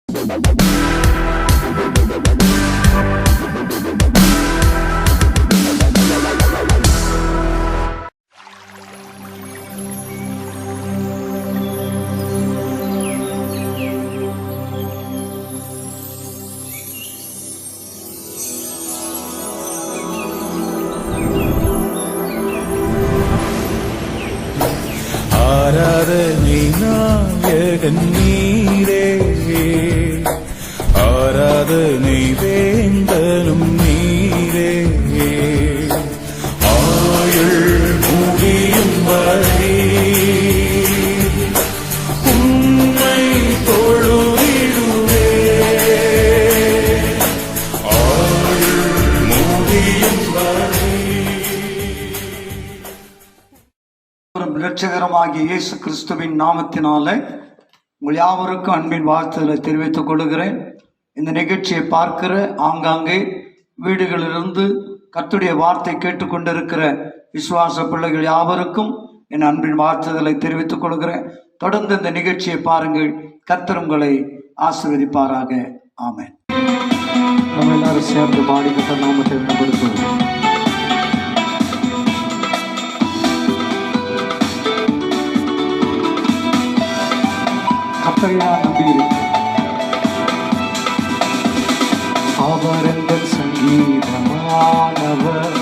ஆராதனை நாயகன் நீரே, ஆராதனை வேந்தனும் நீரே, ஆயுள் முடியும் வரை உம்மை தொழுதிடுவே, ஆயுள் முடியும் வரை. இரட்சகரமாகிய இயேசு கிறிஸ்துவின் நாமத்தினாலே உங்கள் யாவருக்கும் அன்பின் வாழ்த்துக்களை தெரிவித்துக் கொள்கிறேன். இந்த நிகழ்ச்சியை பார்க்கிற ஆங்காங்கே வீடுகளிலிருந்து கர்த்தருடைய வார்த்தை கேட்டுக்கொண்டிருக்கிற விசுவாச பிள்ளைகள் யாவருக்கும் என் அன்பின் வாழ்த்துக்களை தெரிவித்துக் கொள்கிறேன். தொடர்ந்து இந்த நிகழ்ச்சியை பாருங்கள். கர்த்தர் உங்களை ஆசீர்வதிப்பாராக. ஆமென். நம்ம எல்லாரும் சேர்ந்து பாடி கர்த்தர் நாமத்தை மேம்படுத்துவோம். அவர் எங்கள் சங்கீதமானவர்,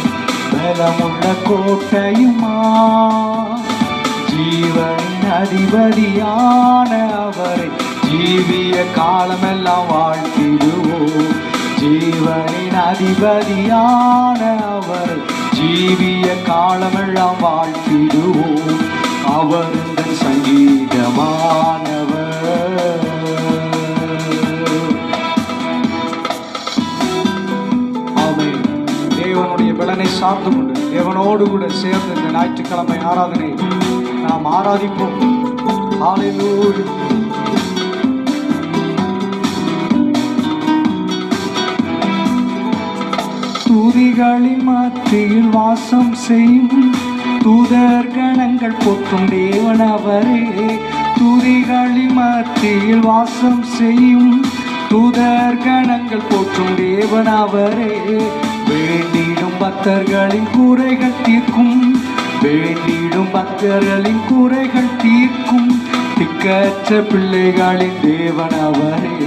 பலமுள்ள கோட்டையுமா, ஜீவனின் அதிபதியான அவரை ஜீவிய காலமெல்லாம் வாழ்த்திடுவோம். ஜீவனின் அதிபதியான அவரை ஜீவிய காலமெல்லாம் வாழ்த்திடுவோம். அவர் எங்கள் சங்கீதமானவர். தேவனுடைய பலனை சார்ந்து கொண்டு தேவனோடு கூட சேர்ந்து இந்த ஞாயிற்றுக்கிழமை ஆராதனை நாம் ஆராதிப்போம். ஹல்லேலூயா. துதிகளின் மத்தியில் வாசம் செய்யும் தூதர் கணங்கள் போற்றும் தேவன் அவரே. துதிகளின் மத்தியில் வாசம் செய்யும் தூதர் கணங்கள் போற்றும் தேவன் அவரே. வேண்டிடும் பக்தர்களின் குறைகள் தீர்க்கும், வேண்டிடும் பக்தர்களின் குறைகள் தீர்க்கும் திக்கற்ற பிள்ளைகளின் தேவன் அவரே.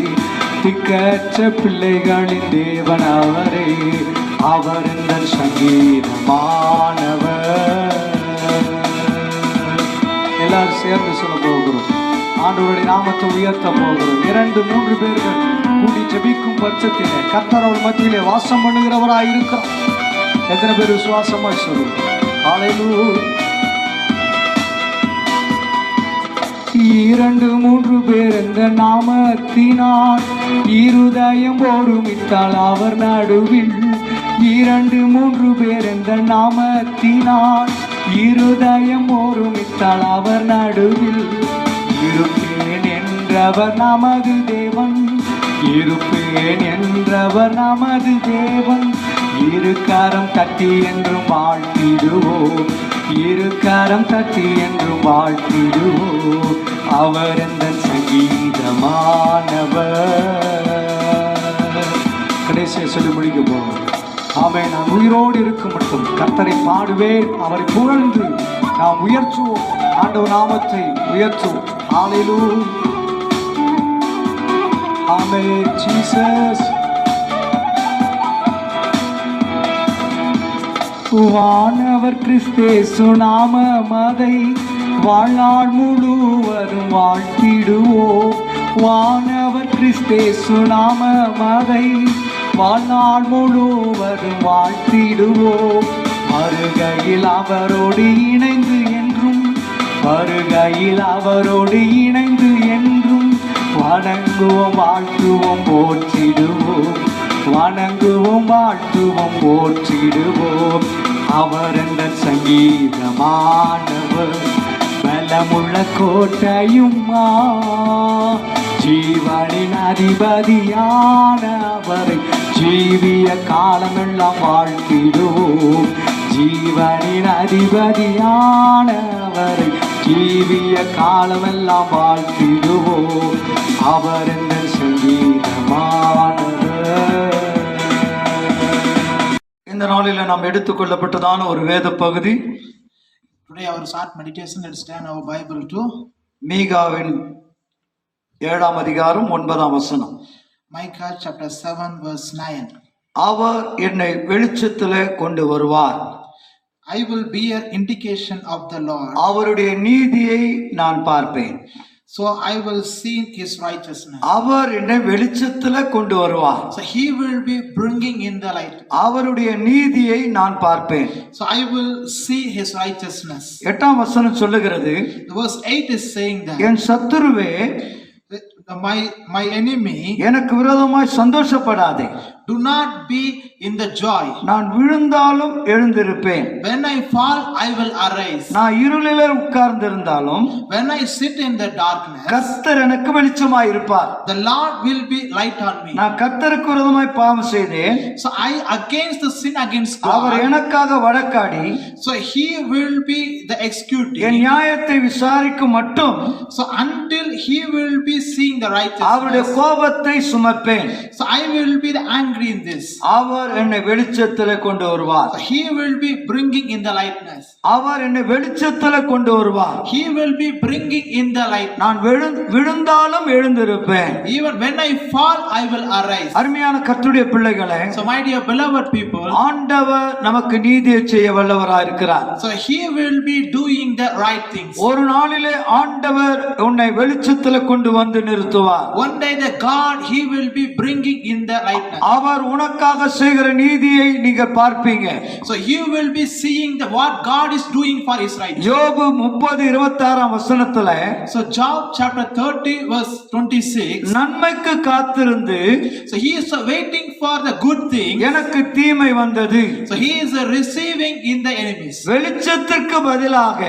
திக்கற்ற பிள்ளைகளின் தேவன் அவரே. அவர் எங்கள் சங்கீதமானவர். எல்லாரும் சேர்ந்து சொல்ல போகிறோம். ஆண்டவருடைய நாமத்தை உயர்த்த போகிறோம். 2-3 பேர்கள் கூடி ஜெபிக்கும் பட்சத்திலே கர்த்தர் அவர் மத்தியிலே வாசம் பண்ணுகிறவராய் இருக்கிறார். எத்தனை பேர் விசுவாசமாய் சொல்லுங்க. ஹல்லேலூயா. 2-3 பேர் இந்த நாமத்தினால் இருதயம் ஒருமித்தால் அவர் நடுவில். 2-3 பேர் இந்த நாமத்தினால் இருதயம் ஒருமித்தால் அவர் நடுவில். இருப்பேன் என்றவர் நமது தேவன், இருப்பேன் என்றவர் நமது தேவன். இருகரம் தட்டி என்றும் வாழ்த்திடுவோம், இருகரம் தட்டி என்றும் வாழ்த்திடுவோம். அவர் எந்த சங்கீதமானவர். கடைசியை சொல்லி முடிக்க போவோம். ஆமென். நான் உயிரோடு இருக்கும் மட்டும் கர்த்தரை பாடுவேன், அவரை புகழ்ந்து நாம் உயர்த்துவோம், ஆண்டவர் நாமத்தை உயர்த்துவோம். ஹல்லேலூயா. ஆமென். ஜீசஸ். வானவர் கிறிஸ்தேசு நாமமதை வாழ்நாள் முழுவதும் வாழ்த்திடுவோம். வானவர் கிறிஸ்தேசு நாமமதை வாழ்நாள் முழுவதும் வாழ்த்திடுவோம். வருகையில் அவரோடு இணைந்து என்றும், வருகையில் அவரோடு இணைந்து என்றும் வணங்குவோம், வாழ்த்துவோம், போற்றிடுவோம். வணங்குவோம், வாழ்த்துவோம், போற்றிடுவோம். அவர் என்ற சங்கீதமானவர், பலமுள்ள கோட்டையுமா, ஜீவனின் அதிபதியான அவரை ஜீவிய காலமெல்லாம் வாழ்த்திடுவோம். ஜீவனின் அதிபதியான அவரை ஜீவிய காலமெல்லாம் வாழ்த்திடுவோம். அவர் என்ற சங்கீதமானவர். நாளில நாம் எடுத்துக்கொள்ளப்பட்டதான ஒரு வேத பகுதி Today our short meditation, let's turn our Bible to மீகாவின் 7ஆம் அதிகாரம் 9ஆம் வசனம். Micah chapter 7 verse 9. அவர் என்னை வெளிச்சத்திலே கொண்டு வருவார், I will bear indication of the Lord, அவருடைய நீதியை நான் பார்ப்பேன். so I will see his righteousness. அவர் என்னை வெளிச்சத்திலே கொண்டு வருவார், So he will be bringing in the light. அவருடைய நீதியை நான் பார்ப்பேன். So I will see his righteousness. 8ஆம் வசனம் சொல்லுகிறது, Verse 8 is saying that N சத்துருவே my enemy, எனக்கு விரோதமாய் சந்தோஷப்படாதே, do not be in the joy. நான் விழுந்தாலும் எழுந்திருப்பேன், When I fall, I will arise. நான் இருளிலே உட்கார்ந்திருந்தாலும் When I sit in the darkness, கர்த்தர் எனக்கு வெளிச்சமாய் இருப்பார். the Lord will be light on me. நான் கர்த்தருக்கு விரோதமாய் பாவம் செய்தேன், So I against the sin against our God. எனக்காக வழக்காடி So he will be the executing. என் நியாயத்தை விசாரிக்கும் மட்டும் So until he will be seeing the அவருடைய righteousness. கோபத்தை சுமப்பேன். So I will be the angry in this. அவர் என்னை வெளிச்சத்திலே கொண்டு வருவார், So he will be bringing in the lightness. அவர் என்னை வெளிச்சத்திலே கொண்டு வருவார். He will be bringing in the light. நான் விழுந்தாலும் எழுந்திருப்பேன். Even when I fall, I will arise. அருமையான கர்த்தருடைய பிள்ளைகளே, So my dear beloved people, ஆண்டவர் நமக்கு நீதியை செய்ய வல்லவராய் இருக்கிறார். so he will be doing the right things. ஒரு நாளிலே ஆண்டவர் உன்னை வெளிச்சத்திலே கொண்டு வந்து நிறுத்துவார். One day the God, he will be bringing in the lightness. அவர் உனக்காக செய்கிற நீதியை நீங்க பார்ப்பீங்க. So you will be seeing the what God is doing for his righteousness. யோபு 30:26ஆம் வசனத்துல, So Job chapter 30 verse 26. நன்மைக்கு காத்திருந்து So he is waiting for the good thing. எனக்கு தீமை வந்தது, So he is receiving in the enemies. வெளிச்சத்திற்கு பதிலாக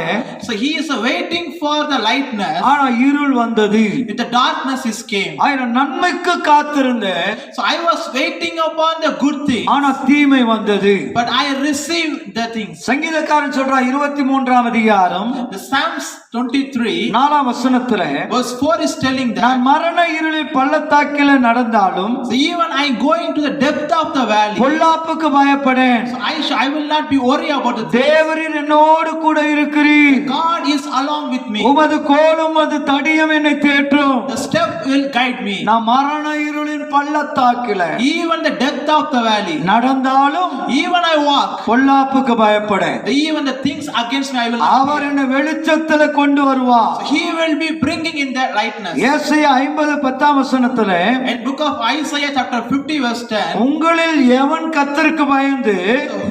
So he is waiting for the lightness. ஆனா இருள் வந்தது. With the darkness is came. ஆயிரம் நன்மைக்கு காத்திருந்தேன், So I was waiting upon the good thing. ஆனா தீமை வந்தது. But I received the things. சங்கீதக்காரன் சொல்றான் 23ஆம் அதிகாரம் The Psalms 23 4ஆம் வசனத்துல, verse 4 is telling that. நான் மரண இருளில் பள்ளத்தாக்கில நடந்தாலும் So even I go into the depth of the valley. பொல்லாப்புக்கு பயப்படேன், So I will not be worried about the things. தேவரீர் என்னோடு கூட இருக்கிறீர், God is along with me. உமது கோலும் உமது தடியும் என்னை தேற்றும். The step will guide me. நான் மரண இருளின் பள்ளத்தாக்கில Even the depth of the valley. நடந்தாலும் Even I walk. பொல்லாப்புக்கு பயப்படேன். Even the things against me I will அவர் என்னை வெளிச்சத்துல கொண்டு வருவார். So he will be bringing in that lightness. ஏசாயா 50:10ஆம் வசனத்துல, In book of Isaiah chapter 50 verse 10. உங்களில் எவன் கர்த்தருக்கு பயந்து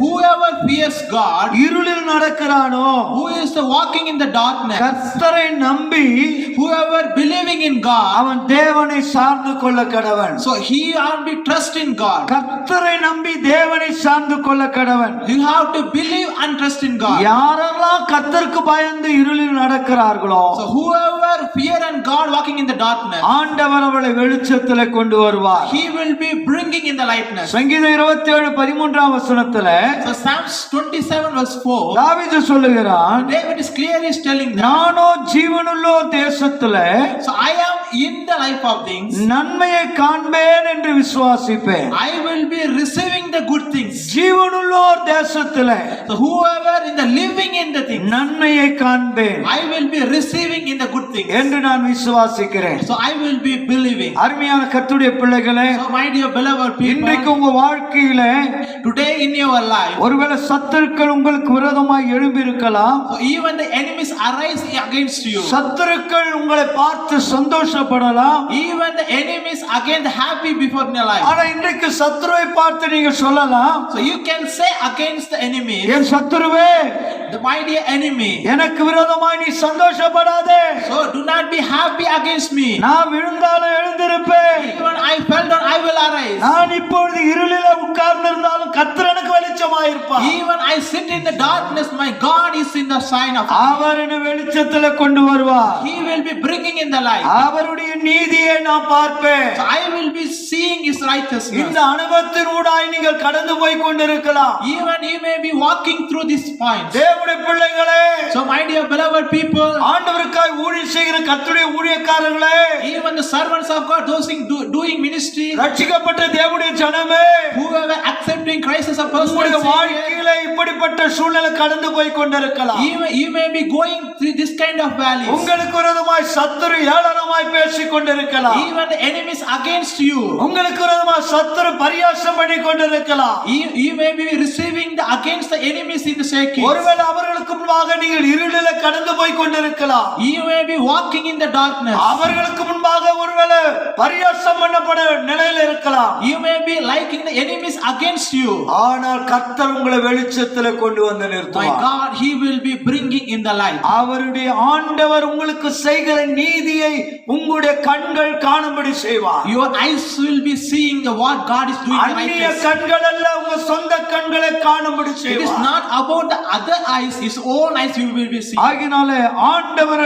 Whoever fears God, இருளில் நடக்கிறானோ, who is walking in the darkness, கர்த்தரை நம்பி whoever believing in God, அவன் தேவனை சார்ந்து கொள்ள கடவன். so he will be trust in God. கர்த்தரை நம்பி தேவனை சார்ந்து கொள்ள கடவன். You have to believe and trust in God. யாரெல்லாம் கர்த்தருக்கு பயந்து இருளில் நடக்கிறார்களோ, So whoever fear and God walking in the darkness, ஆண்டவர் அவளை வெளிச்சத்திலே கொண்டு வருவார். he will be bringing in the lightness. சங்கீதம் 27:13ஆம் வசனத்துல So Psalms 27 verse 4, தாவீது சொல்லுகிறான், David is clearly telling that. நானோ ஜீவனுள்ளோர் தேசத்துல So I am in the life of things. நன்மையை காண்பேன் என்று விசுவாசிப்பேன். I will be receiving the good things. ஜீவனுள்ளோர் தேசத்துல So whoever in the living in the things, நன்மையை காண்பேன் I will be receiving in the good things. என்று நான் விசுவாசிக்கிறேன். So I will be believing. அருமையான கர்த்தருடைய பிள்ளைகளே, So my dear beloved இன்றைக்கு people, உங்க வாழ்க்கையில today in your life, ஒருவேளை சத்துருக்கள் உங்களுக்கு விரோதமாய் எழும்பி இருக்கலாம். so even the enemies arise against you. சத்துருக்கள் உங்களை பார்த்து சந்தோஷப்படலாம். Even the enemies again happy before in your life. ஆனா இன்றைக்கு சத்துருவை பார்த்து நீங்க சொல்லலாம், So you can say against the enemies, N சத்துருவே, the my dear enemy, எனக்கு விரோதமாய் நீ சந்தோஷப்படாதே, so do not be happy against me. நான் விழுந்தாலும் எழுந்திருப்பேன், Even I fell down, I will arise. நான் இப்பொழுது இருளில உட்கார்ந்து இருந்தாலும் கர்த்தர் எனக்கு வெளிச்சமாயிருப்பார். Even I sit in the darkness, my God is in the sign of. அவர் என்னை வெளிச்சத்துல கொண்டு வருவார். He will be bringing in the light. அவருடைய நீதியை நான் பார்ப்பேன். So I will be seeing his righteousness. இந்த அனுபவத்தின் ஊடாய் நீங்கள் கடந்து போய் கொண்டிருக்கலாம். Even you may be walking through this point. தேவனுடைய பிள்ளைகளே, So my dear beloved people, ஆண்டவருக்காய் ஊழியம் செய்கிற கர்த்தருடைய ஊழியக்காரர்களே, even the servants of God, those doing ministry, ரட்சிக்கப்பட்ட தேவனுடைய ஜனமே, whoever accepting Christ faces a person உங்களுடைய and saying, வாழ்க்கையில இப்படிப்பட்ட சூழ்நிலை கடந்து போய் கொண்டிருக்கலாம். you may be going through this kind of valleys. உங்களுக்கு விரோதமாய் சத்துரு ஏளனமாய் பேசிக் கொண்டிருக்கலாம். Even the enemies against you. உங்களுக்கு விரோதமாய் சத்துரு பரியாசம் பண்ணி கொண்டிருக்கலாம். You may be receiving against the enemies in the shaking. ஒருவேளை அவர்களுக்கு முன்பாக நீங்கள் இருளில கடந்து போய் கொண்டிருக்கலாம். You may be walking in the darkness. அவர்களுக்கு முன்பாக ஒருவேளை பரியாசம் பண்ணப்பட நிலையில் இருக்கலாம். You may be liking the enemies against you. ஆனால் கர்த்தர் உங்களை வெளிச்சத்துல கொண்டு வந்து My நிறுத்துவார். God, He will be bringing in the light. அவருடைய ஆண்டவர் உங்களுக்கு செய்கிற நீதியை உங்களுடைய கண்கள் காணும்படி செய்வார். Your eyes will be seeing what God is doing in அந்நிய righteousness. கண்கள் அல்ல, உங்க சொந்த கண்களை காணும்படி It is செய்வார். not about the other eyes, His own eyes you will be seeing. ஆகினாலே ஆண்டவர்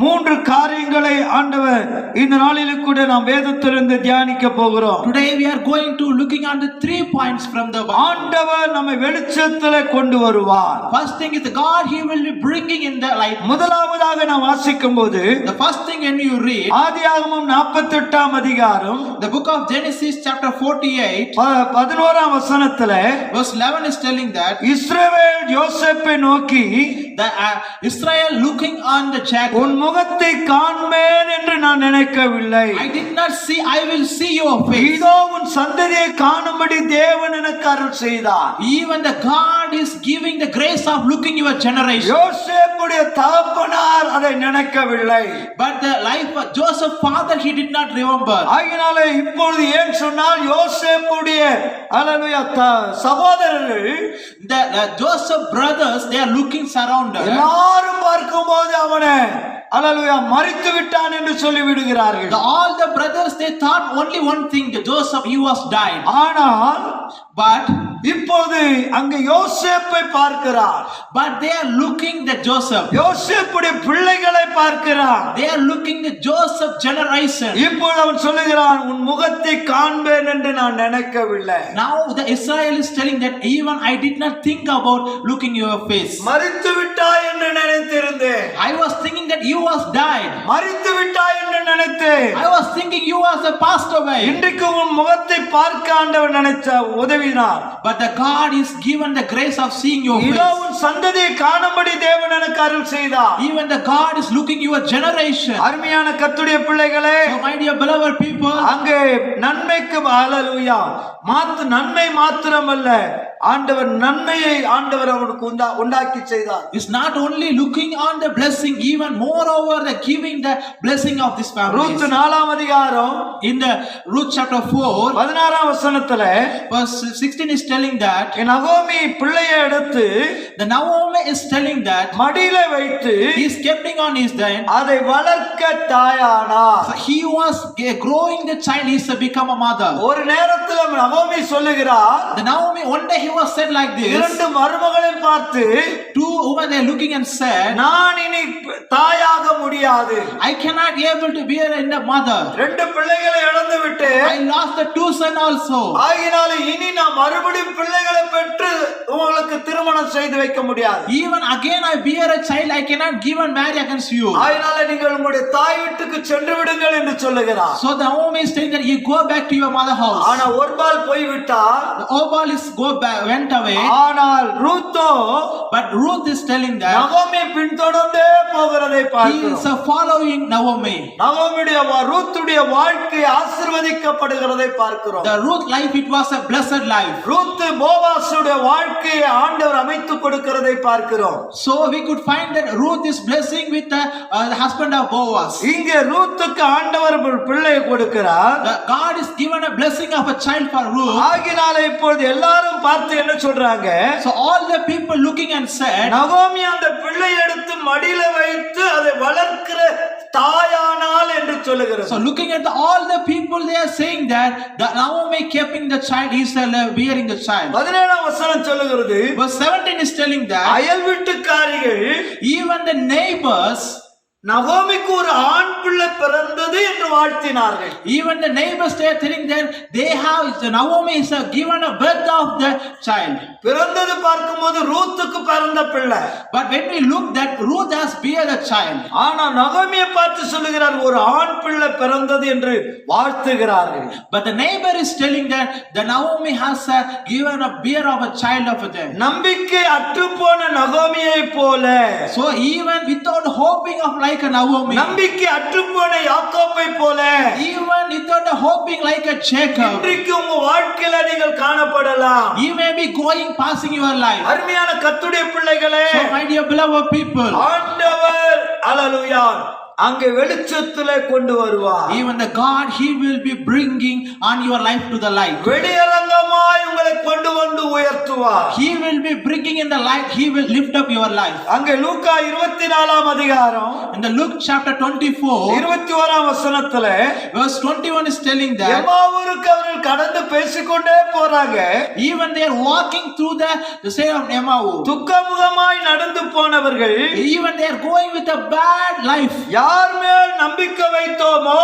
3 காரியங்களை ஆண்டவர் இந்த நாளிலே கூட நாம் வேதத்திலிருந்து தியானிக்க போகிறோம். Today we are going to looking on the 3 points from the Bible. ஆண்டவர் நம்மை வெளிச்சத்திலே கொண்டு வருவார். First thing is the God, He will be bringing in the light. முதலாவதாக நாம் வாசிக்கும்போது The first thing when you read ஆதியாகமம் 48ஆம் அதிகாரம் the book of Genesis chapter 48 11ஆம் வசனத்திலே verse 11 is telling that இஸ்ரவேல் யோசேப்பை நோக்கி the Israel looking on the Jacob, உன் முகத்தை காண்பேன் என்று நான் நினைக்கவில்லை. I did not see, I will see your face. இதோ உன் சந்ததியை காணும்படி தேவன் எனக்கு அருள் செய்தார். Even the God is giving the grace of looking your generation. யோசேப்புடைய தகப்பனார் அதை நினைக்கவில்லை. But the life of Joseph father he did not remember. ஆகினாலே இப்பொழுது ஏன் சொன்னால் யோசேப்புடைய அல்லேலூயா சகோதரர்கள் The Joseph brothers they are looking surrounded. எல்லாரும் பார்க்கும்போது அவனை அல்லேலூயா மரித்து விட்டான் என்று சொல்லி விடுகிறார்கள். All the brothers they thought only one thing, that Joseph he was died. ஆனால் But இப்போது அங்க யோசேப்பை பார்க்கிறார். but they are looking the Joseph. யோசேப்புடைய பிள்ளைகளை பார்க்கிறார். They are looking the Joseph generation. இப்போது அவன் சொல்லுகிறான், உன் முகத்தை காண்பேன் என்று நான் நினைக்கவில்லை. Now the Israel is telling that even I did not think about looking your face. மரித்து விட்டாய் என்று நினைத்திருந்தேன். I was thinking that you was died. மரித்து விட்டாய் என்று நினைத்தேன். I was thinking you was a passed away. இன்றைக்கு உன் முகத்தை பார்க்க ஆண்டவர் நினைச்ச உதவினார். But the God is given the grace of seeing your இதோ face. உன் சந்ததியை காணும்படி தேவன் எனக்கு அருள் செய்தார். Even the God is looking your generation. அருமையான கர்த்தருடைய பிள்ளைகளே, So my dear beloved people, அங்கே நன்மைக்கு ஹல்லேலூயா நன்மை மாத்திரமல்ல, ஆண்டவர் நன்மையை ஆண்டவர் அவனுக்கு உண்டாக்கி செய்தார். is not only looking on the blessing, even moreover the giving the blessing of this family. Ruth 4ஆம் அதிகாரம் In the Ruth chapter 4 16ஆம் வசனத்திலே verse 16 is telling that நகோமி பிள்ளையை எடுத்து the Naomi is telling that மடியில வைத்து he is keeping on his then அதை வளர்க்க தாயானார். he was growing the child, he is become a mother. ஒரு நேரத்தில் நகோமி சொல்லுகிறார், The Naomi one day he was said like this, 2 மருமகளை பார்த்து, 2 women they looking and said, நான் இனி தாயாக முடியாது. I cannot able to bear in the mother. 2 பிள்ளைகளை இழந்து விட்டு I lost the 2 sons also. ஆகினால இனி நான் மறுபடியும் பிள்ளைகளை பெற்று உங்களுக்கு திருமணம் செய்து வைக்க முடியாது. Even again I bear a child, I cannot give and marry against you. ஆகினால நீங்கள் உங்களுடைய தாய் வீட்டுக்கு சென்று விடுங்கள் என்று சொல்லுகிறார். So the Naomi is saying that you go back to your mother house. ஆனா ஒருபால் போய்விட்டார். The Obal is went away. ஆனால் ரூத்தோ But Ruth is telling that நகோமி பின்தொடர்ந்தே போகிறதை he பார்க்கிறோம். is following Naomi. நகோமியுடைய ரூத்துடைய வாழ்க்கை ஆசீர்வதிக்கப்படுகிறதை பார்க்கிறோம். The Ruth life it was a blessed life. Ruth போவாசுடைய வாழ்க்கையை ஆண்டவர் அமைத்து கொடுக்கிறதை பார்க்கிறோம். So we could find that Ruth is blessing with the husband of Boaz. இங்கே ரூத்துக்கு ஆண்டவர் ஒரு பிள்ளையை கொடுக்கிறார். The God is given a blessing of a child for Ruth. ஆகினால இப்பொழுது எல்லாரும் பார்த்து என்ன சொல்றாங்க, So all the people looking and said, நகோமி அந்த பிள்ளை எடுத்து மடியில வைத்து அதை வளர்க்கிற தாயானாள் என்று சொல்லுகிறது. so looking at all the people they are saying that the Naomi keeping the child, he is bearing the child. 17ஆம் வசனம் சொல்லுகிறது, Verse 17 is telling that அயல் வீட்டுக்காரிகள் even the neighbors நகோமிக்கு ஒரு ஆண் பிள்ளை பிறந்தது என்று வாழ்த்தினார்கள். Even the neighbors they are telling them they have Naomi is given a birth of the child. பிறந்தது பார்க்கும்போது ரூத்துக்கு பிறந்த பிள்ளை. But when we look that Ruth has bear the child. ஆனா நகோமியை பார்த்து சொல்லுகிறார் ஒரு ஆண் பிள்ளை பிறந்தது என்று வாழ்த்துகிறார்கள். But the neighbor is telling that the Naomi has given a bear of a child of them. நம்பிக்கை அற்றுப்போன நகோமியை போல, So even without hoping of like a Naomi, நம்பிக்கை அற்றுப்போன யாக்கோபை போல, even without hoping like a Jacob, இன்றைக்கு உங்க வாழ்க்கையில நீங்கள் காணப்படலாம். you may be passing your life. அருமையான கர்த்தருடைய பிள்ளைகளே, So my dear beloved people, ஆண்டவர் அல்லேலூயா அங்கே வெளிச்சத்திலே கொண்டு வருவார். even the God he will be bringing on your life to the light. வெளியரங்கமாய் உங்களை கொண்டு வந்து உயர்த்துவார். He will be bringing in the light. He will lift up your life. அங்கே லூக்கா 24ஆம் அதிகாரம் In the Luke chapter 24 21ஆம் வசனத்திலே verse 21 is telling that எம்மாவூருக்கு அவர்கள் கடந்து பேசிக்கொண்டே போறாங்க. even they are walking through the say of Emmaus, துக்கமுகமாய் நடந்து போனவர்கள் even they are going with a bad life, யார் மேல் நம்பிக்கை வைத்தோமோ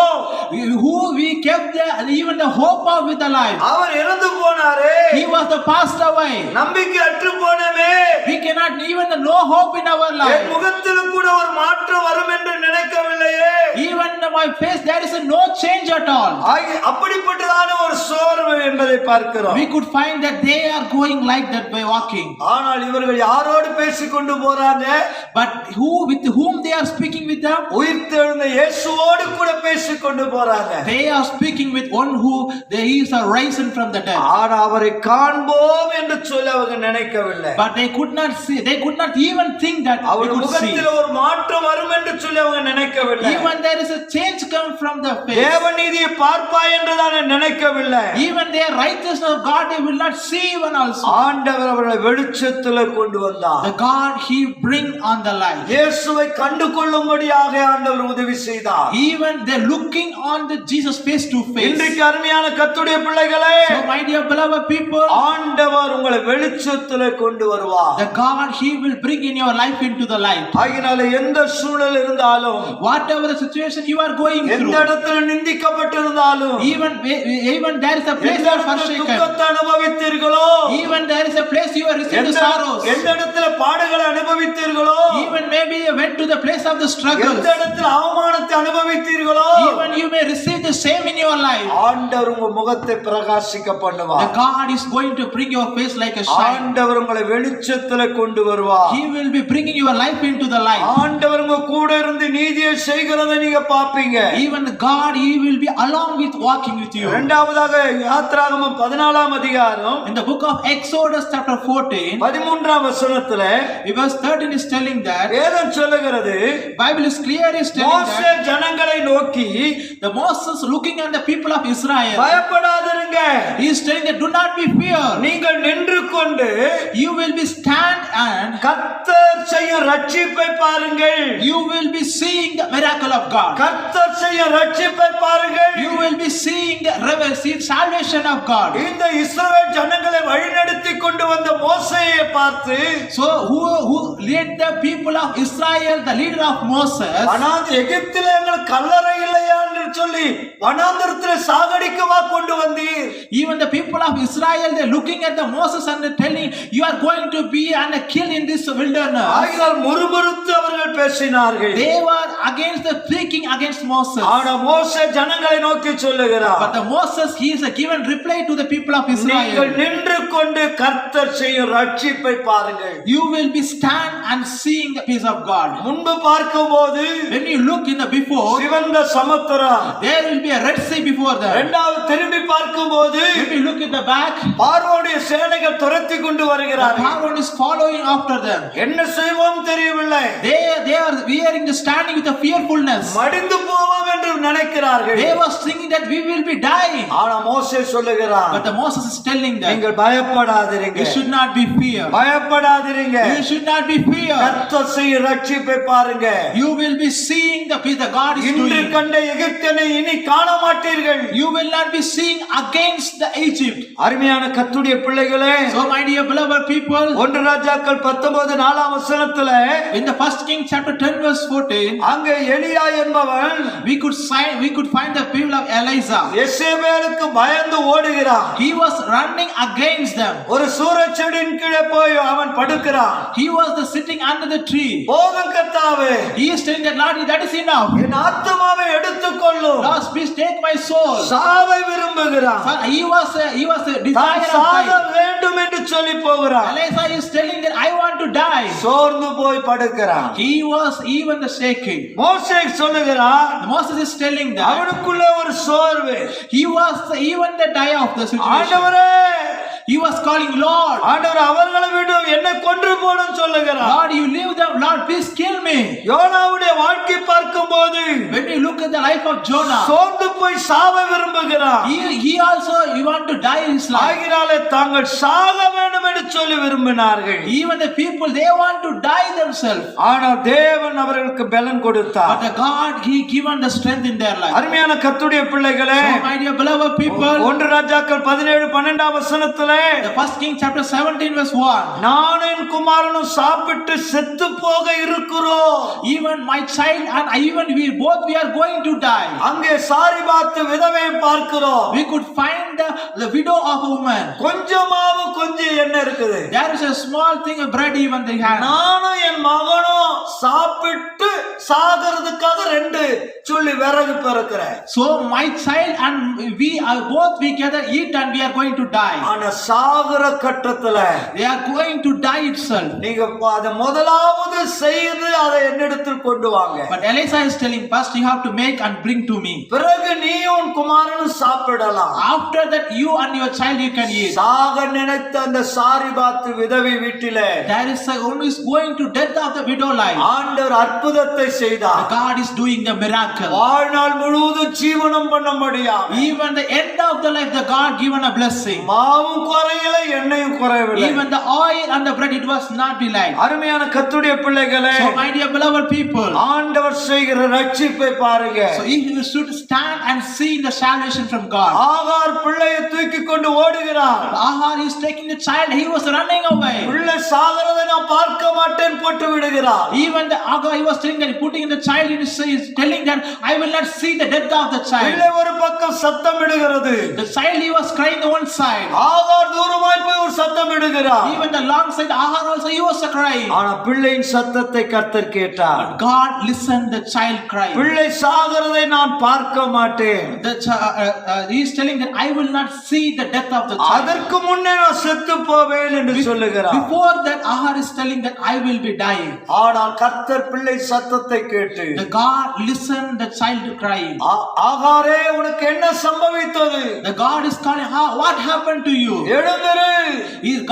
who we kept even the hope of with the life, அவர் இறந்து போனாரே, he was the passed away. நம்பிக்கை அற்று போனவே, We cannot even no hope in our N life. முகத்தில் கூட ஒரு மாற்றம் வரும் என்று நினைக்கவில்லையே. Even in my face there is no change at all. அப்படிப்பட்டதான ஒரு சோர்வு என்பதை பார்க்கிறோம். We could find that they are going like that by walking. ஆனால் இவர்கள் யாரோடு பேசிக்கொண்டு போறாங்க? But with whom they are speaking with them? உயிர்த்தெழுந்த இயேசுவோடு கூட பேசிக்கொண்டு போறாங்க. They are speaking with one who there is a risen from the dead. ஆனா அவரை காண்போம் என்று சொல்லி அவங்க நினைக்கவில்லை. But they could not see. They could not even think that they our could see. முகத்தில் ஒரு மாற்றம் வரும் என்று சொல்லி அவங்க நினைக்கவில்லை. Even there is a change come from the face. தேவநீதியை பார்ப்பாய் என்று தான் நினைக்கவில்லை. Even their righteousness of God they will not see even also. ஆண்டவர் அவர்களை வெளிச்சத்திலே கொண்டு வந்தார். The God he bring on the light. இயேசுவை கண்டு கொள்ளும்படியாக ஆண்டவர் உதவி செய்தார். Even they looking on the Jesus face to face. இன்றைக்கு அருமையான கர்த்தருடைய பிள்ளைகளே, So my dear beloved people, ஆண்டவர் உங்களை வெளிச்சத்திலே கொண்டு வருவார். the God he will bring in your life into the light. ஆகினால எந்த சூழல் இருந்தாலும், Whatever the situation you are going எந்த through, இடத்துல நிந்திக்கப்பட்டிருந்தாலும், even there is a place எந்த you are இடத்துல forsaken, துக்கத்தை அனுபவித்தீர்களோ, even there is a place you are receiving the sorrows, எந்த இடத்துல பாடுகளை அனுபவித்தீர்களோ, even maybe you went to the place of the struggles, எந்த இடத்துல அவமானத்தை அனுபவித்தீர்களோ, even you may receive the same in your life. ஆண்டவர் உங்க முகத்தை பிரகாசிக்க The பண்ணுவார். God is going to bring your face like a shine. ஆண்டவர் உங்களை வெளிச்சத்திலே கொண்டு வருவார். He will be bringing your life into the light. ஆண்டவர் உங்க கூட இருந்து நீதியை செய்கிறதை நீங்க பாப்பீங்க. Even God he will be along with walking with you. இரண்டாவதாக யாத்திராகமம் 14ஆம் அதிகாரம் In the book of Exodus chapter 14 13ஆம் வசனத்திலே verse 13 is telling that வேதம் சொல்லுகிறது, Bible is clear is telling மோசே that ஜனங்களை நோக்கி the Moses looking at the people of Israel, பயப்படாதிருங்க, he is telling that do not be fear, நீங்கள் நின்று கொண்டு you will be stand and கர்த்தர் செய்யும் ரட்சிப்பை பாருங்கள். you will be seeing the miracle of God. கர்த்தர் செய்யும் ரட்சிப்பை பாருங்கள். You will be seeing the salvation of God. இந்த இஸ்ரவேல் ஜனங்களை வழிநடத்தி கொண்டு வந்த மோசேயை பார்த்து, So who led the people of Israel, the leader of Moses, எகிப்திலே எங்கள் கல்லறை இல்லையா என்று சொல்லி வனாந்தரத்திலே சாகடிக்கவா கொண்டு வந்தீர்? even the people of Israel they looking at the Moses and they telling you are going to be and kill in this wilderness. ஆகினால் முறுமுறுத்து அவர்கள் பேசினார்கள். They were against the speaking against Moses. ஆனா மோசே ஜனங்களை நோக்கி சொல்லுகிறார், But the Moses he is a given reply to the people of நீங்கள் Israel. நின்று கொண்டு கர்த்தர் செய்யும் ரட்சிப்பை பாருங்கள். You will be stand and seeing the peace of God. முன்பு பார்க்கும்போது When you look in the before, சிவந்த சமுத்திரம், there will be a Red Sea before them. இரண்டாவது திரும்பி பார்க்கும்போது When you look at the back, பார்வோனுடைய சேனைகள் துரத்தி கொண்டு வருகிறார்கள். Pharaoh is following after them. என்ன செய்வோம் தெரியவில்லை. They are wearing the standing with a fearfulness. மடிந்து போவோம் என்று நினைக்கிறார்கள். They were thinking that we will be dying. ஆனா மோசே சொல்லுகிறார், But the Moses is telling them, நீங்கள் பயப்படாதீங்க, you should not be fear. பயப்படாதீங்க, You should not be fear. கர்த்தர் செய்யும் ரட்சிப்பை பாருங்க. You will be seeing the peace that God is இன்று doing. கண்ட எகிப்திய எகிப்தியனை இனி காண மாட்டீர்கள். You will not be seeing against the Egypt. அருமையான கர்த்தருடைய பிள்ளைகளே, So my dear beloved people, 1 ராஜாக்கள் 19:4 வசனத்துல in the 1 King chapter 10 verse 14, அங்கே எலியா என்பவன் we could find the people of Elijah. எசேபேலுக்கு பயந்து ஓடுகிறான். He was running against them. ஒரு சூரச்செடியின் கீழே போய் அவன் படுக்கிறான். He was sitting under the tree. போதும் கர்த்தாவே, He is telling that Lord, that is enough. என் ஆத்துமாவை எடுத்துக்கொள்ளும். Lord, please take my soul. சாவை விரும்புகிறான். He was தான் desire of சாக dying. வேண்டும் என்று சொல்லி போகிறான். Elijah is telling that I want to die. சோர்ந்து போய் படுக்கிறான். He was even the shaking. மோசே சொல்லுகிறான், Moses is telling that அவனுக்குள்ள ஒரு சோர்வு. he was even the die of the situation. ஆண்டவரே, He was calling, Lord, ஆண்டவர் அவர்களை விடும் என்னை கொன்று போடும் சொல்லுகிறான். Lord, you leave them. Lord, please kill me. யோனாவுடைய வாழ்க்கை பார்க்கும்போது When we look at the life of Jonah, சோர்ந்து போய் சாவ விரும்புகிறான். he also he want to die in his life. ஆகினாலே தாங்கள் சாக வேண்டும் என்று சொல்லி விரும்பினார்கள். Even the people, they want to die themselves. ஆனால் தேவன் அவர்களுக்கு பலன் கொடுத்தார். But the God, He given the strength in their life. அருமையான கர்த்தருடைய பிள்ளைகளே, So my dear beloved people, 1 ராஜாக்கள் 17:12 வசனத்திலே the 1 King chapter 17 verse 1. நானும் என் குமாரனும் சாப்பிட்டு செத்து போக இருக்கிறோம். Even my child and even we are going to die. அங்கே சாரிபாத்து விதவையை பார்க்கிறோம். We could find the widow of a woman. கொஞ்சமாவு கொஞ்சம் என்ன இருக்குது. There is a small thing of bread even they had. நானும் என் மகனும் சாப்பிட்டு சாகிறதுக்காக 2 சொல்லி விறகு பிறக்கிறேன். So my child and we are both together eat and we are going to die. ஆனா சாகிற கட்டத்துல They are going to die itself. நீங்க அத முதலாவது செய்து அதை என்னிடத்தில் கொண்டு வாங்க. But Elisha is telling, first you have to make and bring to me. பிறகு நீ உன் குமாரனும் சாப்பிடலாம். After that you and your child you can eat. சாக நினைத்த அந்த சாரிபாத்து விதவை வீட்டிலே There is one who is going to death of the widow life. ஆண்டவர் அற்புதத்தை செய்தார். God is doing the miracle. வாழ்நாள் முழுவதும் ஜீவனம் பண்ண முடியாது. Even the end of the life, the God given a blessing. மாவும் குறையல, எண்ணெயும் குறையவில்லை. Even the oil and the bread, it was not be like. அருமையான கர்த்தருடைய பிள்ளைகளே, So my dear beloved people, ஆண்டவர் செய்கிற ரட்சிப்பை பாருங்க. so if you should stand and see the salvation from God. ஆகார் பிள்ளையை தூக்கி கொண்டு ஓடுகிறார். Ahar is taking the child, he was running away. பிள்ளை சாகிறதை நான் பார்க்க மாட்டேன் போட்டு விடுகிறார். Even the Agar, he was telling that putting in the child, he is telling that I will not see the death of the child. பிள்ளை ஒரு பக்கம் சத்தம் இடுகிறது. The child, he was crying on one side. ஆகார் தூரமாய் போய் ஒரு சத்தம் இடுகிறார். Even the long side, Ahar also, he was crying. ஆனா பிள்ளையின் சத்தத்தை கர்த்தர் கேட்டார். God listened the child crying. பிள்ளை சாகிறதை நான் பார்க்க மாட்டேன். He is telling that I will not see the death of the child. அதற்கு முன்னே நான் செத்து போவேன் என்று சொல்லுகிறார். Before that, Ahar is telling that I will be dying. ஆனால் கர்த்தர் பிள்ளை சத்தத்தை கேட்டு The God listened the child crying. ஆகாரே உனக்கு என்ன சம்பவித்தது? The God is calling, what happened to you? எழுந்திரு.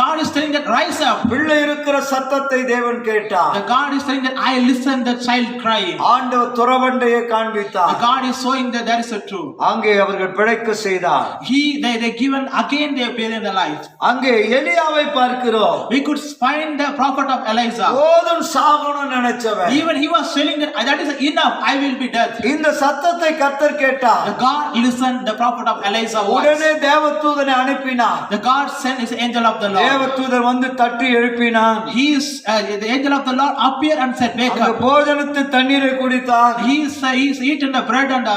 God is telling that rise up. பிள்ளை இருக்கிற சத்தத்தை தேவன் கேட்டார். The God is saying that I listened the child crying. ஆண்டவர் துறவண்டையை காண்பித்தார். The God is showing that there is a truth. அங்கே அவர்கள் பிழைக்க செய்தார். They given again their burial the life. அங்கே எலியாவை பார்க்கிறோம். We could find the prophet of Elijah. போதும் சாகணும் நினைச்சவன். Even he was telling that is enough, I will be dead. இந்த சத்தத்தை கர்த்தர் கேட்டார். The God listened the prophet of Elijah voice. உடனே தேவதூதனை அனுப்பினார். The God sent his angel of the Lord. தேவதூதன் வந்து தட்டி எழுப்பினான். The angel of the Lord appeared and said, wake அங்க up. போஜனத்து தண்ணீரை குடித்தான். He's eaten the bread and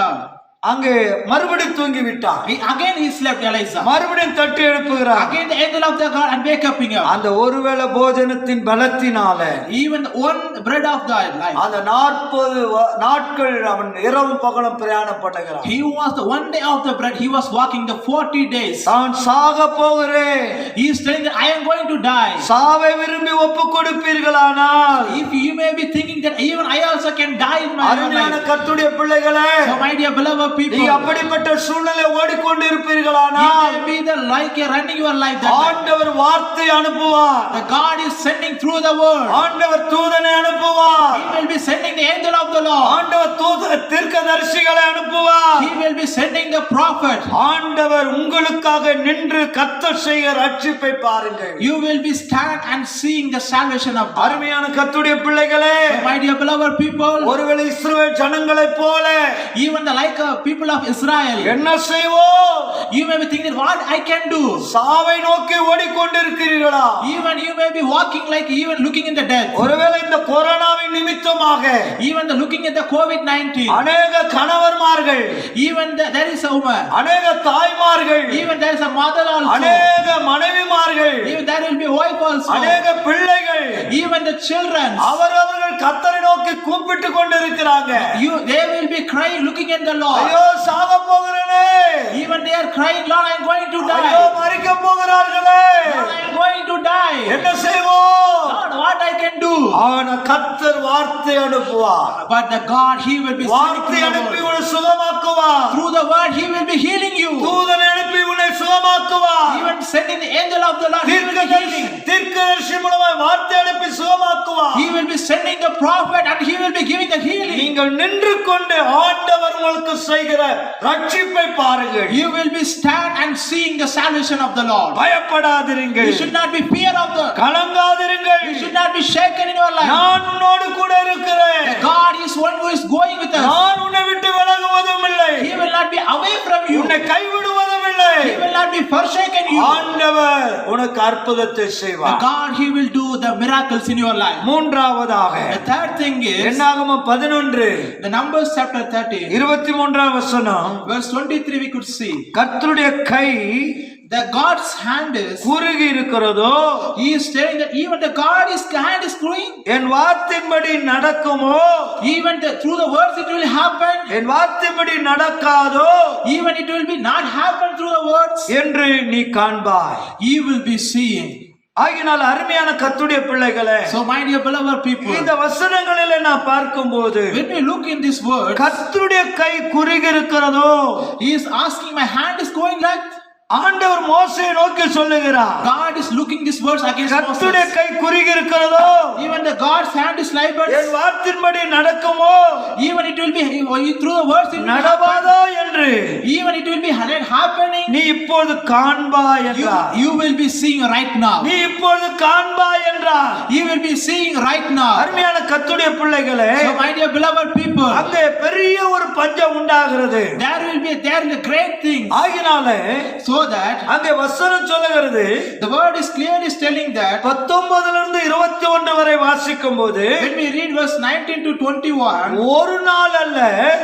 அங்கே மறுபடி தூங்கி விட்டான். again he slept. Elijah மறுபடியும் தட்டி எழுப்புகிறார். again the angel of the God and wake up him. அந்த ஒருவேளை போஜனத்தின் பலத்தினால Even one bread of the life. அந்த 40 நாட்கள் அவன் இரவும் பகலும் பிரயாணப்படுகிறான். He was the one day of the bread. He was walking the 40 days. நான் சாக போகிறேன். He is telling that I am going to die. சாவை விரும்பி ஒப்பு கொடுப்பீர்களானால் If you may be thinking that even I also can die in my அருமையான life. கர்த்தருடைய பிள்ளைகளே, So my dear beloved people, நீ அப்படிப்பட்ட சூழ்நிலை ஓடிக்கொண்டு you இருப்பீர்களானால் may be the like you're running your life that way. ஆண்டவர் வார்த்தை அனுப்புவார். The God is sending through the word. ஆண்டவர் தூதனை அனுப்புவார். He will be sending the angel of the Lord. ஆண்டவர் தீர்க்கதரிசிகளை அனுப்புவார். He will be sending the prophet. ஆண்டவர் உங்களுக்காக நின்று கர்த்தர் செய்கிற ரட்சிப்பை பாருங்கள். You will be stand and seeing the salvation of God. அருமையான கர்த்தருடைய பிள்ளைகளே, So my dear beloved people, ஒருவேளை இஸ்ரவேல் ஜனங்களைப் போல even the like people of Israel. என்ன செய்வோம்? You may be thinking, what I can do? சாவை நோக்கி ஓடிக்கொண்டிருக்கிறீர்களா? Even you may be walking like even looking in the death. ஒருவேளை இந்த கொரோனாவின் நிமித்தமாக Even the looking at the COVID-19. அநேக கணவர்மார்கள், Even there is a woman. அநேக தாய்மார்கள், Even there is a mother also. அநேக மனைவிமார்கள், Even there will be a wife also. அநேக பிள்ளைகள், Even the children. அவரவர்கள் கர்த்தரை நோக்கி கூப்பிட்டு கொண்டிருக்கிறாங்க. They will be crying, looking at the Lord. ஐயோ சாக போகிறேனே, Even they are crying, Lord, I am going to ஐயோ die. மரிக்க போகிறார்களே, Lord, I am going to die. என்ன செய்வோம்? Lord, what I can do? ஆனா கர்த்தர் வார்த்தை அனுப்புவார். But the God, He will be வார்த்தை sending அனுப்பி the word. உன்னை சுகமாக்குவார். Through the word, He will be healing you. தூதனை அனுப்பி உன்னை சுகமாக்குவார். Even sending the angel of the Lord, He will be healing. தீர்க்கதரிசி மூலமாய் வார்த்தை அனுப்பி சுகமாக்குவார். He will be sending the prophet and He will be giving the healing. நீங்கள் நின்று கொண்டு ஆண்டவர் உங்களுக்கு செய்கிற ரட்சிப்பை பாருங்கள். You will be stand and seeing the salvation of the Lord. பயப்படாதிருங்கள், You should not be fear of the. கலங்காதிருங்கள். You should not be shaken in your life. நான் உன்னோடு கூட இருக்கிறேன். God is one who is going with us. நான் உன்னை விட்டு விலகுவதும் இல்லை, He will not be away from you. உன்னை கைவிடுவதும் இல்லை. He will not be forsaken you. ஆண்டவர் உனக்கு அற்புதத்தை The செய்வார். God, He will do the miracles in your life. மூன்றாவதாக The third thing is என்னாகமம் 11 the Numbers chapter 30 23 வசனம். verse 23 we could see கர்த்தருடைய கை that God's hand is. குறுகி இருக்கிறதோ, He is telling that even the God's hand is growing. என் வார்த்தையின்படி நடக்குமோ, Even through the words it will happen. என் வார்த்தையின்படி நடக்காதோ Even it will be not happen through the words. என்று நீ காண்பாய். You will be seeing. ஆகினால் அருமையான கர்த்தருடைய பிள்ளைகளே, So my dear beloved people, இந்த வசனங்களிலே நான் பார்க்கும்போது when we look in this word, கர்த்தருடைய கை குறுகி இருக்கிறதோ, He is asking, my hand is going like. ஆண்டவர் மோசேயை நோக்கி சொல்லுகிறார். God is looking these words against கர்த்தருடைய Moses. கை குறுகி இருக்கிறதோ, Even the God's hand is like. என் வார்த்தையின்படி நடக்குமோ, Even it will be through the words it will happen. நடவாதோ என்று Even it will be happening. நீ இப்போது காண்பாய் என்றார். You will be seeing right now. நீ இப்போது காண்பாய் என்றார். You will be seeing right now. அருமையான கர்த்தருடைய பிள்ளைகளே, So my dear beloved people, அங்கே பெரிய ஒரு பஞ்சம் உண்டாகிறது. there is a great thing. ஆகினாலே So that அங்கே வசனம் சொல்லுகிறது, the word is clearly telling that 19 இருந்து 21 வரை வாசிக்கும் போது, when we read verse 19 to 21, ஒரு நாள் அல்ல,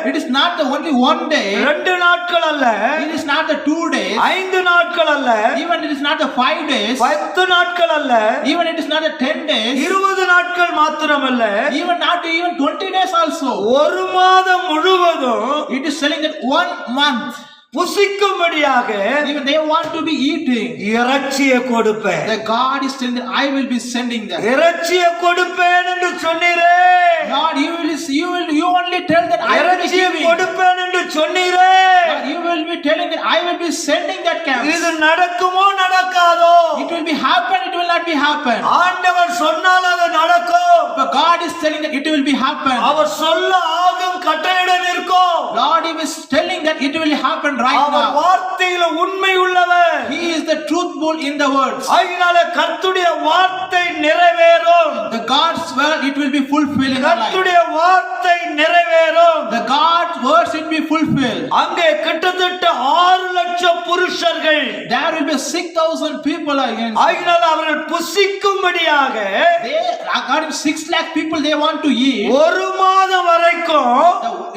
it is not the only one day, 2 நாட்கள் அல்ல, it is not the 2 days, 5 நாட்கள் அல்ல, even it is not the 5 days, 10 நாட்கள் அல்ல, even it is not the 10 days, 20 நாட்கள் மாத்திரமல்ல, even not even 20 days also. ஒரு மாதம் முழுவதும் It is telling that 1 month, புசிக்கும்படியாக even they want to be eating. இறைச்சியை கொடுப்பேன். The God is telling that I will be sending them. இறைச்சியை கொடுப்பேன் என்று சொன்னீரே, Lord, you only tell that I will be இறைச்சியை giving. கொடுப்பேன் என்று சொன்னீரே, Lord, you will be telling that I will be sending that camp. இது நடக்குமோ நடக்காதோ? It will be happen, it will not be happen. ஆண்டவர் சொன்னால் அது நடக்கும். But God is telling that it will be happen. அவர் சொல்ல ஆகும் கட்டளையிட நிற்கும். Lord, He is telling that it will happen right our now. வார்த்தையில உண்மை உள்ளவர். He is the truthful in the words. ஆகினால கர்த்தருடைய வார்த்தை நிறைவேறும். The God's word, it will be fulfilled in our life. கர்த்தருடைய வார்த்தை நிறைவேறும். The God's words will be fulfilled. அங்கே கிட்டத்தட்ட 6 லட்சம் புருஷர்கள், There will be 6,000 people against. ஆகினால அவர்கள் புசிக்கும்படியாக They, according to 6 lakh people, they want to eat. ஒரு மாதம் வரைக்கும்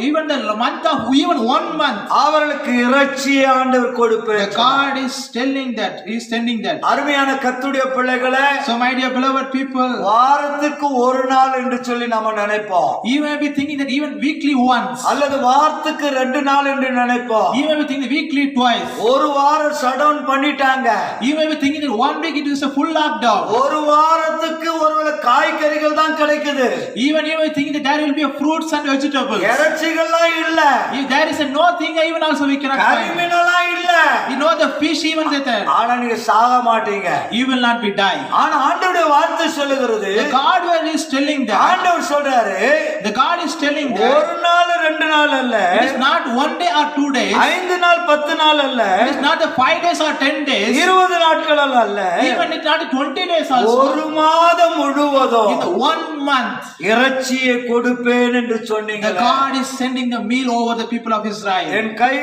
Even the month of, even 1 month. அவர்களுக்கு இறைச்சியை ஆண்டவர் கொடுப்பேன். The God is telling that, He is sending that. அருமையான கர்த்தருடைய பிள்ளைகளே, So my dear beloved people, வாரத்துக்கு ஒரு நாள் என்று சொல்லி நாம நினைப்போம், you may be thinking that even weekly once, அல்லது வாரத்துக்கு 2 நாள் என்று நினைப்போம். you may be thinking weekly twice, ஒரு வாரம் ஷட் டவுன் பண்ணிட்டாங்க, you may be thinking that 1 week it is a full lockdown, ஒரு வாரத்துக்கு ஒருவேளை காய்கறிகள் தான் கிடைக்குது, even you may be thinking that there will be a fruits and vegetables, இறைச்சிகள்லாம் இல்ல, if there is a no thing even also we cannot find, கரிமீனெல்லாம் இல்ல, you know the fish even that, ஆனா நீங்க சாக மாட்டீங்க. you will not be dying. ஆனா ஆண்டவருடைய வார்த்தை சொல்லுகிறது, The God word is telling that, ஆண்டவர் சொல்றாரு, the God is telling that, ஒரு நாள் 2 நாள் அல்ல, it is not 1 day or 2 days, 5 நாள் 10 நாள் அல்ல, it is not the 5 days or 10 days, 20 நாட்கள் அல்ல, even it's not 20 days also, ஒரு மாதம் முழுவதும் in 1 month, இறைச்சியை கொடுப்பேன் என்று the சொன்னீங்க. God is sending the meal over the people of Israel. என் கை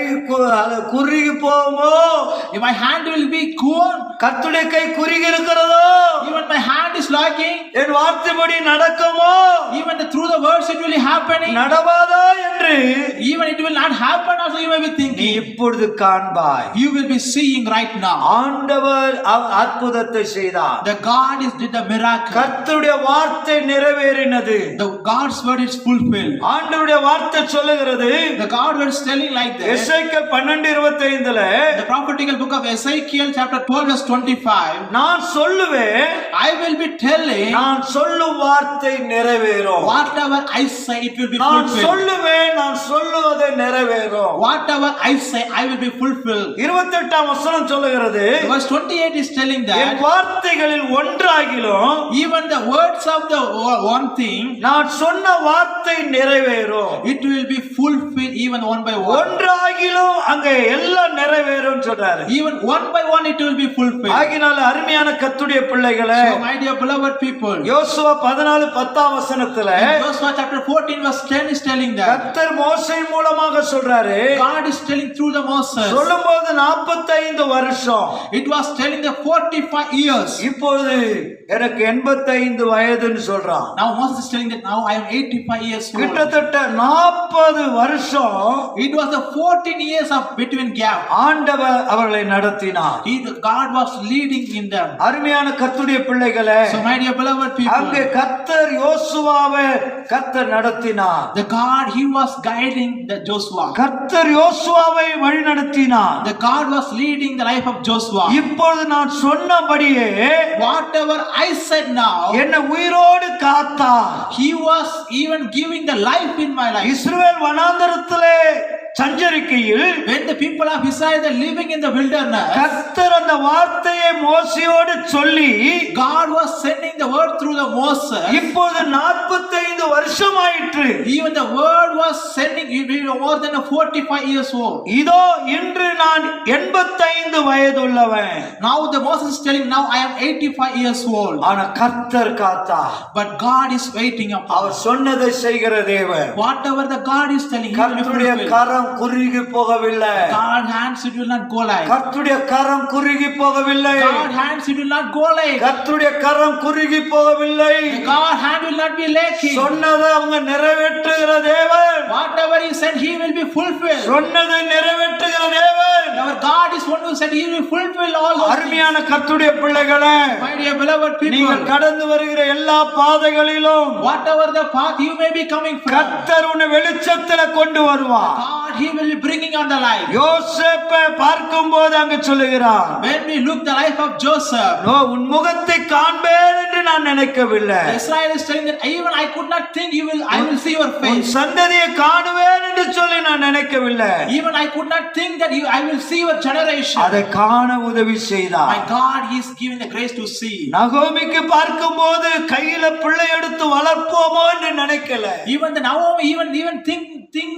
குறுகி போகுமோ? If my hand will be cool, கர்த்தருடைய கை குறுகி இருக்கிறதோ? even my hand is lagging, என் வார்த்தைப்படி நடக்குமோ? even through the words it will be happening, நடவாதா என்று even it will not happen also you may be நீ thinking. இப்பொழுது காண்பாய். You will be seeing right now. ஆண்டவர் அற்புதத்தை செய்தார். The God is did the miracle. கர்த்தருடைய வார்த்தை நிறைவேறினது. The God's word is fulfilled. ஆண்டவருடைய வார்த்தை சொல்லுகிறது. The God word is telling like this. Ezekiel 12:25ல The prophetical book of Ezekiel chapter 12 verse 25. நான் சொல்லுவேன், I will be telling நான் சொல்லும் வார்த்தை நிறைவேறும். whatever I say it will be நான் fulfilled. சொல்லுவேன், நான் சொல்லுவது நிறைவேறும். Whatever I say I will be fulfilled. 28ஆம் வசனம் சொல்லுகிறது, Verse 28 is telling N that வார்த்தைகளில் ஒன்றாகிலும் even the words of the one thing நான் சொன்ன வார்த்தை நிறைவேறும். it will be fulfilled even one by one. ஒன்றாகிலும் அங்க எல்லாம் நிறைவேறும் சொல்றாரு. Even one by one it will be fulfilled. ஆகினால அருமையான கர்த்தருடைய பிள்ளைகளே, So my dear beloved people, யோசுவா 14:10 வசனத்துல Joshua chapter 14 verse 10 is telling that கர்த்தர் மோசே மூலமாக சொல்றாரு. God is telling through the Moses. சொல்லும்போது 45 வருஷம், It was telling the 45 years. இப்போது எனக்கு 85 வயதுன்னு சொல்றான். Now Moses is telling that now I am 85 years old. கிட்டத்தட்ட 40 வருஷம் It was the 14 years of between gap. ஆண்டவர் அவர்களை நடத்தினார். God was leading in them. அருமையான கர்த்தருடைய பிள்ளைகளே, So my dear beloved அங்கே people, கர்த்தர் யோசுவாவை கர்த்தர் நடத்தினார். the God he was guiding the Joshua. கர்த்தர் யோசுவாவை வழி நடத்தினார். The God was leading the life of Joshua. இப்பொழுது நான் சொன்னபடியே Whatever I said now, என்னை உயிரோடு காத்தார். he was even giving the life in my life. இஸ்ரவேல் வனாந்தரத்திலே சஞ்சரிக்கையில் When the people of Israel are living in the wilderness, கர்த்தர் அந்த வார்த்தையை மோசேயோடு சொல்லி God was sending the word through the Moses. இப்போது 45 வருஷம் ஆயிற்று. Even the word was sending more than 45 years old. இதோ இன்று நான் 85 வயதுள்ளவன். Now the Moses is telling now I am 85 years old. ஆனா கர்த்தர் காத்தார். But God is waiting upon. அவர் சொன்னதை செய்கிற தேவன். Whatever the God is telling, he will கர்த்தருடைய fulfill. கரம் குறுகி போகவில்லை. God hands it will not go like. கர்த்தருடைய கரம் குறுகி போகவில்லை. God hands it will not go like. கர்த்தருடைய கரம் குறுகி போகவில்லை. God hand will not be lacking. சொன்னதை அவங்க நிறைவேற்றுகிற தேவன். Whatever he said he will be fulfilled. சொன்னதை நிறைவேற்றுகிற தேவன். Our God is one who said he will fulfill all those things. அருமையான கர்த்தருடைய பிள்ளைகளே, My dear beloved நீங்கள் people, கடந்து வருகிற எல்லா பாதைகளிலும் whatever the path you may be coming from, கர்த்தர் உன்னை வெளிச்சத்துல கொண்டு வருவார். God he will be bringing on the light. யோசேப்பை பார்க்கும்போது அங்கு சொல்லுகிறார், When we look the life of Joseph, உன் முகத்தை காண்பேன் என்று நான் நினைக்கவில்லை. Israel is telling that even I could not think I will see your உன் face. சந்ததியை காணுவேன் என்று சொல்லி நான் நினைக்கவில்லை. Even I could not think that I will see your generation. அதை காண உதவி செய்தார். My God, he is giving the grace to see. நகோமிக்கு பார்க்கும்போது கையில பிள்ளை எடுத்து வளர்ப்போமோ என்று நினைக்கல. Even the Naomi even think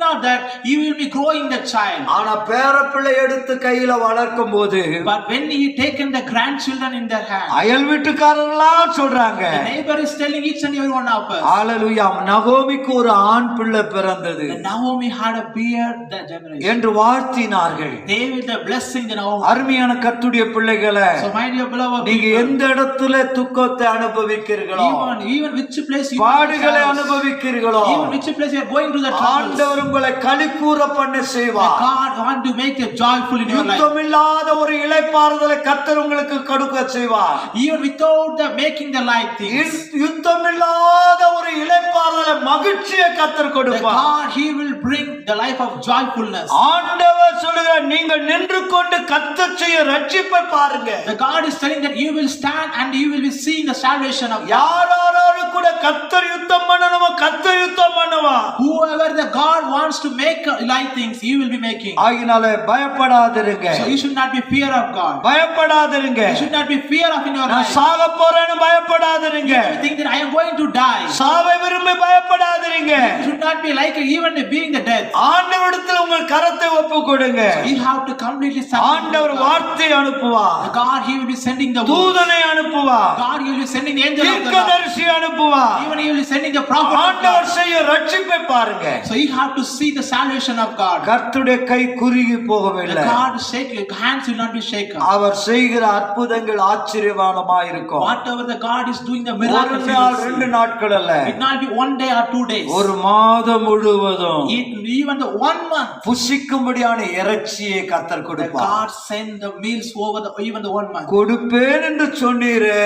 not that he will be growing the child. ஆனா பேர பிள்ளை எடுத்து கையில வளர்க்கும் போது But when he taken the grandchildren in their hand, அயல் வீட்டுக்காரர்களாம் சொல்றாங்க, the neighbor is telling each and every one of us. ஹalleluya, நகோமிக்கு ஒரு ஆண் பிள்ளை பிறந்தது The Naomi had a beard that generation. என்று வாழ்த்தினார்கள். They will the blessing the Naomi. அருமையான கர்த்தருடைய பிள்ளைகளே, So my dear beloved நீங்க people, எந்த இடத்துல துக்கத்தை அனுபவிக்கிறீர்களோ, even which place you பாடுகளை are, அனுபவிக்கிறீர்களோ, even which place you are going through the troubles, ஆண்டவர் உங்களை களிக்கூற பண்ண செய்வார். God want to make you joyful in your life. யுத்தமில்லாத ஒரு இளைப்பாறுதலை கர்த்தர் உங்களுக்கு கொடுக்க செய்வார். Even without the making the light things, யுத்தமில்லாத ஒரு இளைப்பாறுதலை மகிழ்ச்சியை கர்த்தர் the கொடுப்பார். God he will bring the life of joyfulness. ஆண்டவர் சொல்லுகிறார், நீங்கள் நின்று கொண்டு கர்த்தர் செய்ய ரட்சிப்பை பாருங்க. The God is telling that you will stand and you will be seeing the salvation of God. யாராரு கூட கர்த்தர் யுத்தம் பண்ணணுமோ கர்த்தர் யுத்தம் பண்ணுவா. Whoever the God wants to make light things, he will be making. ஆகினால பயப்படாதிருங்க. So you should not be fear of God. பயப்படாதிருங்க. You should not be fear of in your நான் life. சாக போறேன்னு பயப்படாதிருங்க. You think that I am going to die. சாவை விரும்பி பயப்படாதிருங்க. You should not be like even being the death. ஆண்டவரிடத்தில் உங்கள் கரத்தை ஒப்பு கொடுங்க. So you have have to completely ஆண்டவர் sacrifice. வார்த்தை அனுப்புவார். God, He will be sending the word. தூதனை அனுப்புவார். God, He will be sending the angel of the Lord. தீர்க்கதரிசி அனுப்புவார். Even He will be sending the prophet of ஆண்டவர் God. செய்ய ரட்சிப்பை பாருங்க. So you have to see the salvation of God. கர்த்தருடைய கை குறுகி The போகவில்லை. God shake, hands will not be shaken. அவர் செய்கிற அற்புதங்கள் ஆச்சரியமானமாய் இருக்கும். Whatever the God is doing, the ஒரு miracles you நாள் will ரெண்டு see. நாட்கள் அல்ல, It not be 1 day or 2 days. ஒரு மாதம் முழுவதும் Even the 1 month. புசிக்கும்படியான இறைச்சியை கர்த்தர் The கொடுப்பார். God send the meals over even the 1 month. கொடுப்பேன் என்று சொன்னீரே,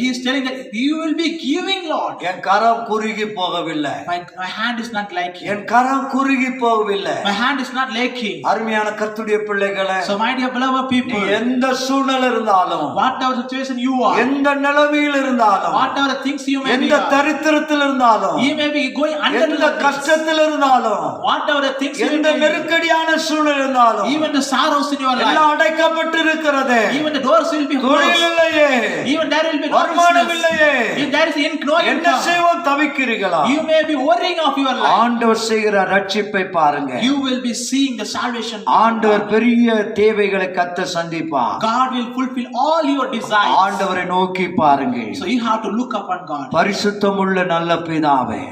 He is telling that you will be giving, Lord. என் கரம் குறுகி போகவில்லை. My hand is not lacking. என் கரம் குறுகி போகவில்லை. My hand is not lacking. அருமையான கர்த்தருடைய பிள்ளைகளே, So my dear beloved நீ people, எந்த சூழ்நிலை இருந்தாலும், whatever situation you are, எந்த நிலைமையில் இருந்தாலும், whatever the things you may be, எந்த தரித்திரத்தில் இருந்தாலும், you may be going under எந்த கஷ்டத்தில் இருந்தாலும், whatever the things you எந்த may be, நெருக்கடியான சூழ்நிலை இருந்தாலும், even the sorrows in your life, எல்லாம் அடைக்கப்பட்டு இருக்கிறது. even the doors will be தொழில் closed, இல்லையே, even there will be no வருமானம் business, இல்லையே, if there is no என்ன income, செய்வோம் தவிக்கிறீர்களா? you may be worrying of your life. ஆண்டவர் செய்கிற ரட்சிப்பை பாருங்க. You will be seeing the salvation. ஆண்டவர் பெரிய தேவைகளை கத்த சந்திப்பார். God will fulfill all your desires. ஆண்டவரை நோக்கி பாருங்க. So you have to look upon God. பரிசுத்தமுள்ள நல்ல பிதாவே,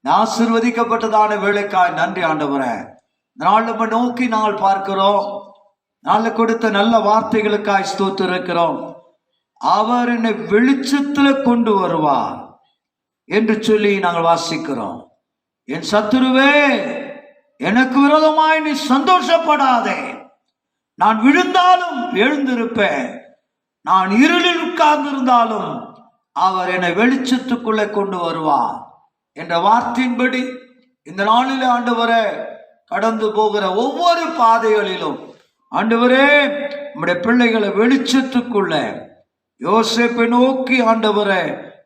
ஆசீர்வதிக்கப்பட்டதான வேளைக்காய் நன்றி ஆண்டவரே. நாள் நம்ம நோக்கி நாள் பார்க்கிறோம். நாள் கொடுத்த நல்ல வார்த்தைகளுக்காய் ஸ்தோத்திரிக்கிறோம். அவர் என்னை வெளிச்சத்துல கொண்டு வருவார் என்று சொல்லி நாங்கள் வாசிக்கிறோம். என் சத்துருவே, எனக்கு விரோதமாய் நீ சந்தோஷப்படாதே. நான் விழுந்தாலும் எழுந்திருப்பேன், நான் இருளில் உட்கார்ந்திருந்தாலும் அவர் என்னை வெளிச்சத்துக்குள்ளே கொண்டு வருவார் என்ற வார்த்தையின்படி இந்த நாளில் ஆண்டவரே, கடந்து போகிற ஒவ்வொரு பாதைகளிலும் ஆண்டவரே, நம்முடைய பிள்ளைகளை வெளிச்சத்துக்குள்ள, யோசேப்பை நோக்கி ஆண்டவரே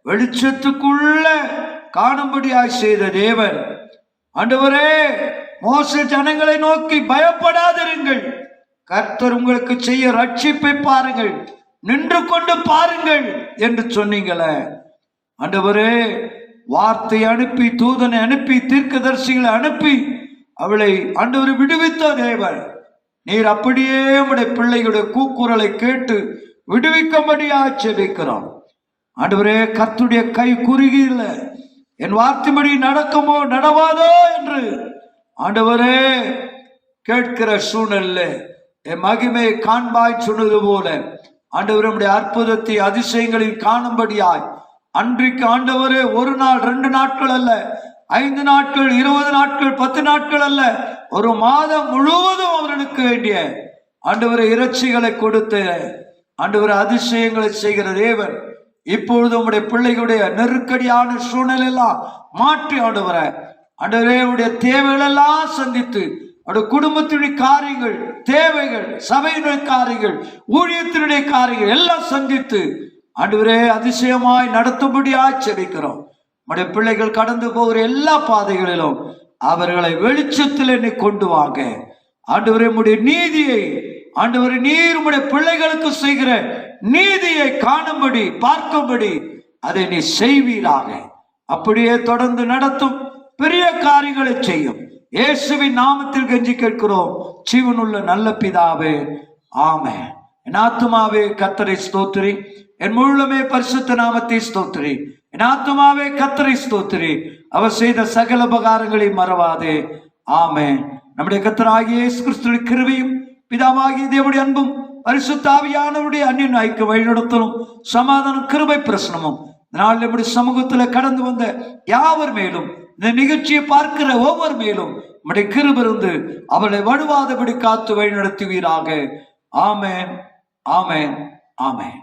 வெளிச்சத்துக்குள்ள காணும்படியாய் செய்த தேவன் ஆண்டவரே, மோசே ஜனங்களை நோக்கி பயப்படாதிருங்கள், கர்த்தர் உங்களுக்கு செய்ய ரட்சிப்பை பாருங்கள், நின்று கொண்டு பாருங்கள் என்று சொன்னீங்களே ஆண்டவரே. வார்த்தை அனுப்பி, தூதனை அனுப்பி, தீர்க்கதரிசிகளை அனுப்பி அவளை ஆண்டவரை விடுவித்த தேவன், நீர் அப்படியே உம்முடைய பிள்ளைகளுடைய கூக்குரலை கேட்டு விடுவிக்கும்படியா ஜெபிக்கிறோம் ஆண்டவரே. கர்த்தருடைய கை குறுகியில்ல, என் வார்த்தைப்படி நடக்குமோ நடவாதோ என்று ஆண்டவரே கேட்கிற சூழ்நிலை என் மகிமையை காண்பாய் சொன்னது போல ஆண்டவரே, நம்முடைய அற்புதத்தை அதிசயங்களில் காணும்படியாய் அன்றைக்கு ஆண்டவரே 1 நாள் 2 நாட்கள் அல்ல, 5 நாட்கள், 20 நாட்கள், 10 நாட்கள் அல்ல, ஒரு மாதம் முழுவதும் அவர்களுக்கு வேண்டிய ஆண்டவரே இறைச்சிகளை கொடுத்து ஆண்டவரே அதிசயங்களை செய்கிற தேவன், இப்பொழுது உங்களுடைய பிள்ளைகளுடைய நெருக்கடியான சூழ்நிலை எல்லாம் மாற்றி ஆண்டவரே உடைய தேவைகள் எல்லாம் சந்தித்து, அவருடைய குடும்பத்தினுடைய காரியங்கள், தேவைகள், சபையினுடைய காரியங்கள், ஊழியத்தினுடைய காரியங்கள் எல்லாம் சந்தித்து ஆண்டவரே அதிசயமாய் நடத்தும்படியாய் ஜெபிக்கிறோம். நம்முடைய பிள்ளைகள் கடந்து போகிற எல்லா பாதைகளிலும் அவர்களை வெளிச்சத்தில் என்னை கொண்டு வாங்க ஆண்டவரே. உம்முடைய நீதியை ஆண்டவரே, நீர் உம்முடைய பிள்ளைகளுக்கு செய்கிற நீதியை காணும்படி, பார்க்கும்படி அதை நீ செய்வீராக. அப்படியே தொடர்ந்து நடத்தும், பெரிய காரியங்களை செய்யும். இயேசுவின் நாமத்தில் கெஞ்சி கேட்கிறோம் ஜீவனுள்ள நல்ல பிதாவே, ஆமென். என் ஆத்துமாவே கர்த்தரை ஸ்தோத்திரி, என் முழுமே பரிசுத்த நாமத்தை ஸ்தோத்திரி. என் ஆத்துமாவே கர்த்தரை ஸ்தோத்திரி, அவர் செய்த சகல உபகாரங்களை மறவாதே. ஆமென். நம்முடைய கர்த்தராகிய இயேசு கிறிஸ்துவின் கிருபையும் பிதாவாகிய தேவனுடைய அன்பும் பரிசுத்த ஆவியானவருடைய அன்பின் ஐக்கிய வழிநடத்தலும் சமாதானம் கிருபை பிரசனமும் நாள் நம்முடைய சமூகத்தில் கடந்து வந்த யாவர் மேலும், இந்த நிகழ்ச்சியை பார்க்கிற ஒவ்வொரு மேலும் நம்முடைய கிருபை இருந்து அவளை வடுவாதபடி காத்து வழி நடத்துவீராக. ஆமென், ஆமென், ஆமென்.